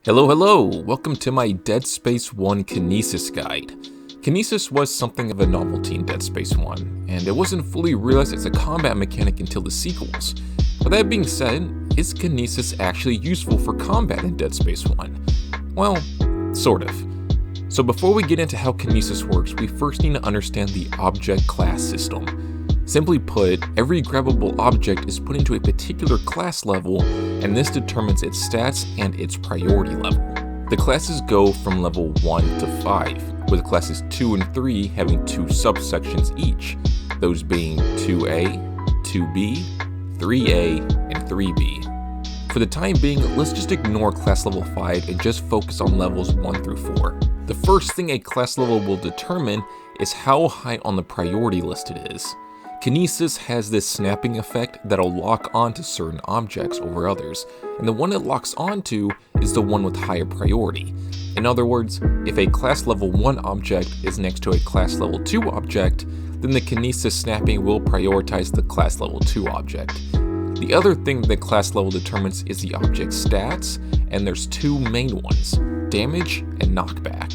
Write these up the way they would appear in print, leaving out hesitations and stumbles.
Hello, welcome to my Dead Space 1 Kinesis guide. Kinesis was something of a novelty in Dead Space 1, and it wasn't fully realized as a combat mechanic until the sequels. With that being said, is Kinesis actually useful for combat in Dead Space 1? Well, sort of. So before we get into how Kinesis works, we first need to understand the object class system. Simply put, every grabbable object is put into a particular class level, and this determines its stats and its priority level. The classes go from level 1 to 5, with classes 2 and 3 having 2 subsections each, those being 2A, 2B, 3A, and 3B. For the time being, let's just ignore class level 5 and just focus on levels 1 through 4. The first thing a class level will determine is how high on the priority list it is. Kinesis has this snapping effect that'll lock onto certain objects over others, and the one it locks onto is the one with higher priority. In other words, if a class level 1 object is next to a class level 2 object, then the Kinesis snapping will prioritize the class level 2 object. The other thing that class level determines is the object's stats, and there's two main ones, damage and knockback.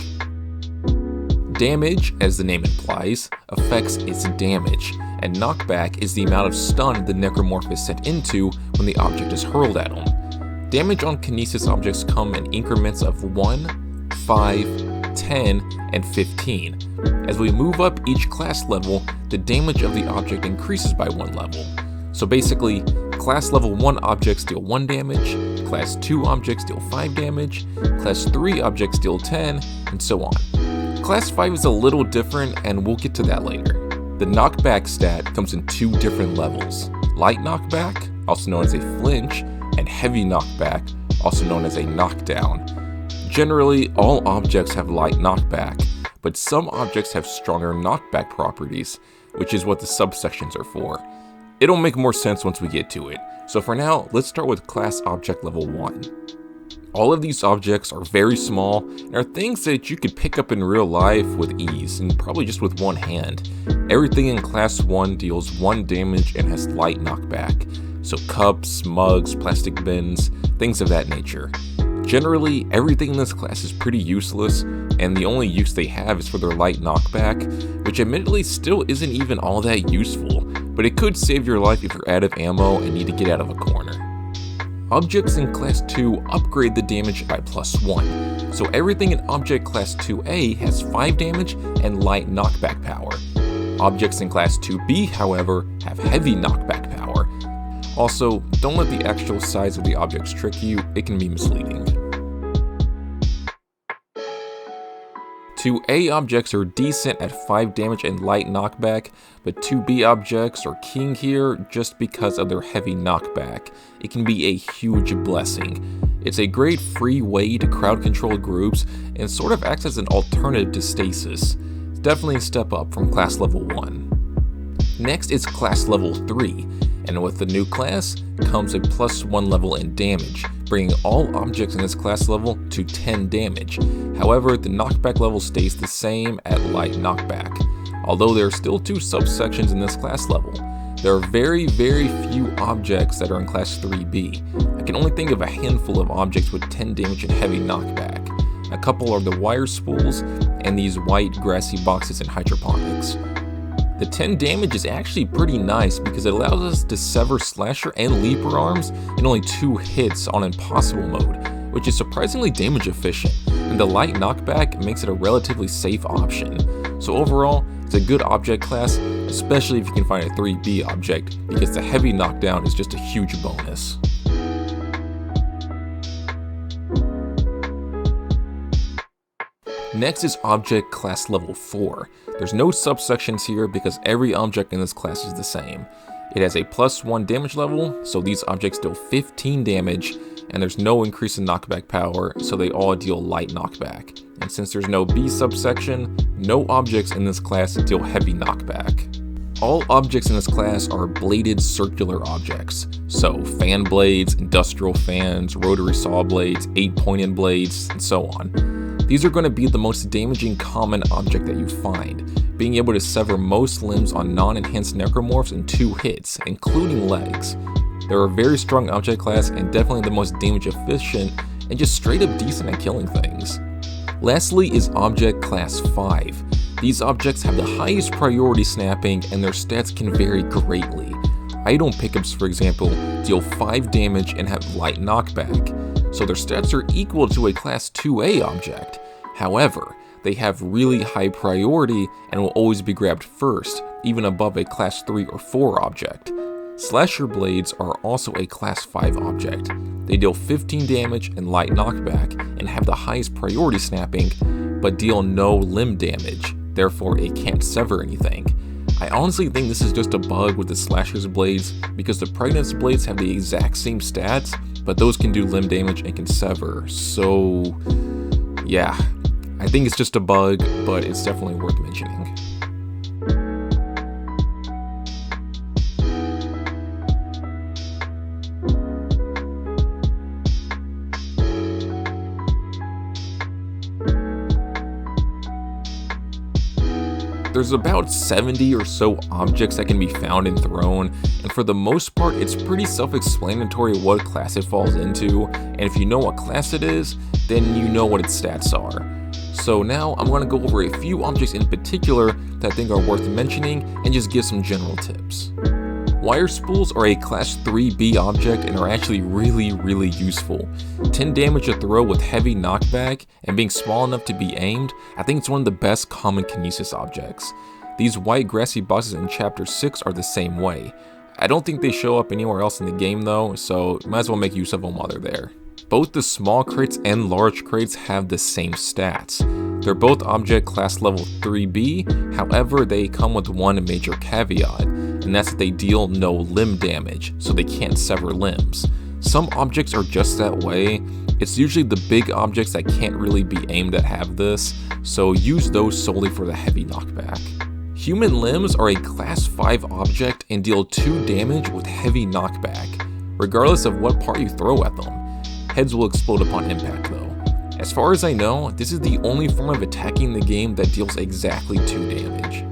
Damage, as the name implies, affects its damage, and knockback is the amount of stun the necromorph is set into when the object is hurled at him. Damage on Kinesis objects come in increments of 1, 5, 10, and 15. As we move up each class level, the damage of the object increases by 1 level. So basically, class level 1 objects deal 1 damage, class 2 objects deal 5 damage, class 3 objects deal 10, and so on. Class 5 is a little different, and we'll get to that later. The knockback stat comes in 2 different levels. Light knockback, also known as a flinch, and heavy knockback, also known as a knockdown. Generally, all objects have light knockback, but some objects have stronger knockback properties, which is what the subsections are for. It'll make more sense once we get to it. So for now, let's start with class object level 1. All of these objects are very small and are things that you could pick up in real life with ease and probably just with one hand. Everything in class 1 deals 1 damage and has light knockback, so cups, mugs, plastic bins, things of that nature. Generally, everything in this class is pretty useless, and the only use they have is for their light knockback, which admittedly still isn't even all that useful, but it could save your life if you're out of ammo and need to get out of a corner. Objects in class 2 upgrade the damage by +1, so everything in object class 2A has 5 damage and light knockback power. Objects in class 2B, however, have heavy knockback power. Also, don't let the actual size of the objects trick you, it can be misleading. 2A objects are decent at 5 damage and light knockback, but 2B objects are king here just because of their heavy knockback. It can be a huge blessing. It's a great free way to crowd control groups and sort of acts as an alternative to stasis. It's definitely a step up from class level 1. Next is class level 3, and with the new class comes a +1 level in damage, bringing all objects in this class level to 10 damage. However, the knockback level stays the same at light knockback. Although there are still 2 subsections in this class level, there are very few objects that are in class 3B. I can only think of a handful of objects with 10 damage and heavy knockback. A couple are the wire spools and these white grassy boxes in hydroponics. The 10 damage is actually pretty nice because it allows us to sever slasher and leaper arms in only 2 hits on impossible mode, which is surprisingly damage efficient, and the light knockback makes it a relatively safe option. So overall, it's a good object class, especially if you can find a 3B object, because the heavy knockdown is just a huge bonus. Next is object class level 4. There's no subsections here because every object in this class is the same. It has a +1 damage level, so these objects deal 15 damage, and there's no increase in knockback power, so they all deal light knockback. And since there's no B subsection, no objects in this class deal heavy knockback. All objects in this class are bladed circular objects, so fan blades, industrial fans, rotary saw blades, 8-pointed blades, and so on. These are going to be the most damaging common object that you find, being able to sever most limbs on non-enhanced necromorphs in 2 hits, including legs. They're a very strong object class and definitely the most damage efficient, and just straight up decent at killing things. Lastly is Object Class 5. These objects have the highest priority snapping and their stats can vary greatly. Item pickups, for example, deal 5 damage and have light knockback, so their stats are equal to a Class 2A object. However, they have really high priority and will always be grabbed first, even above a Class 3 or 4 object. Slasher blades are also a Class 5 object. They deal 15 damage and light knockback and have the highest priority snapping, but deal no limb damage, therefore it can't sever anything. I honestly think this is just a bug with the Slasher's blades because the Pregnant's blades have the exact same stats, but those can do limb damage and can sever, so yeah. I think it's just a bug, but it's definitely worth mentioning. There's about 70 or so objects that can be found in Throne, and for the most part it's pretty self-explanatory what class it falls into, and if you know what class it is, then you know what its stats are. So now I'm going to go over a few objects in particular that I think are worth mentioning and just give some general tips. Wire spools are a Class 3B object and are actually really useful. 10 damage a throw with heavy knockback and being small enough to be aimed, I think it's one of the best common Kinesis objects. These white grassy boxes in Chapter 6 are the same way. I don't think they show up anywhere else in the game though, so might as well make use of them while they're there. Both the small crates and large crates have the same stats. They're both object class level 3B, however they come with one major caveat, and that's that they deal no limb damage, so they can't sever limbs. Some objects are just that way. It's usually the big objects that can't really be aimed that have this, so use those solely for the heavy knockback. Human limbs are a class 5 object and deal 2 damage with heavy knockback, regardless of what part you throw at them. Heads will explode upon impact though. As far as I know, this is the only form of attacking the game that deals exactly 2 damage.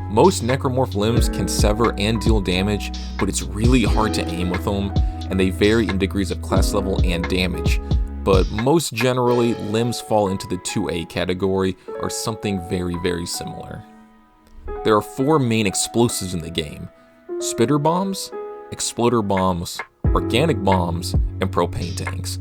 Most necromorph limbs can sever and deal damage, but it's really hard to aim with them, and they vary in degrees of class level and damage. But most generally, limbs fall into the 2A category or something very similar. There are 4 main explosives in the game: spitter bombs, exploder bombs, organic bombs, and propane tanks.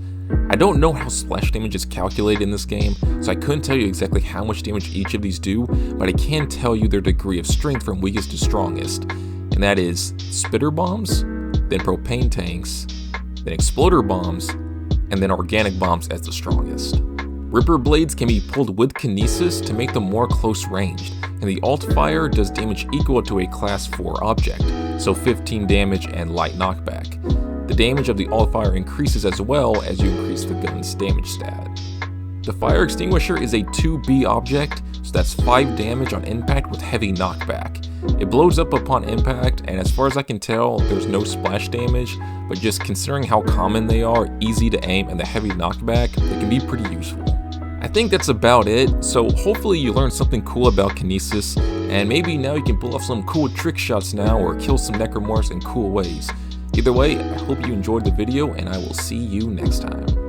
I don't know how splash damage is calculated in this game, so I couldn't tell you exactly how much damage each of these do, but I can tell you their degree of strength from weakest to strongest, and that is spitter bombs, then propane tanks, then exploder bombs, and then organic bombs as the strongest. Ripper blades can be pulled with Kinesis to make them more close ranged, and the alt fire does damage equal to a class 4 object, so 15 damage and light knockback. The damage of the alt fire increases as well as you increase the gun's damage stat. The fire extinguisher is a 2B object, so that's 5 damage on impact with heavy knockback. It blows up upon impact, and as far as I can tell, there's no splash damage, but just considering how common they are, easy to aim, and the heavy knockback, they can be pretty useful. I think that's about it, so hopefully you learned something cool about Kinesis, and maybe now you can pull off some cool trick shots now or kill some necromorphs in cool ways. Either way, I hope you enjoyed the video, and I will see you next time.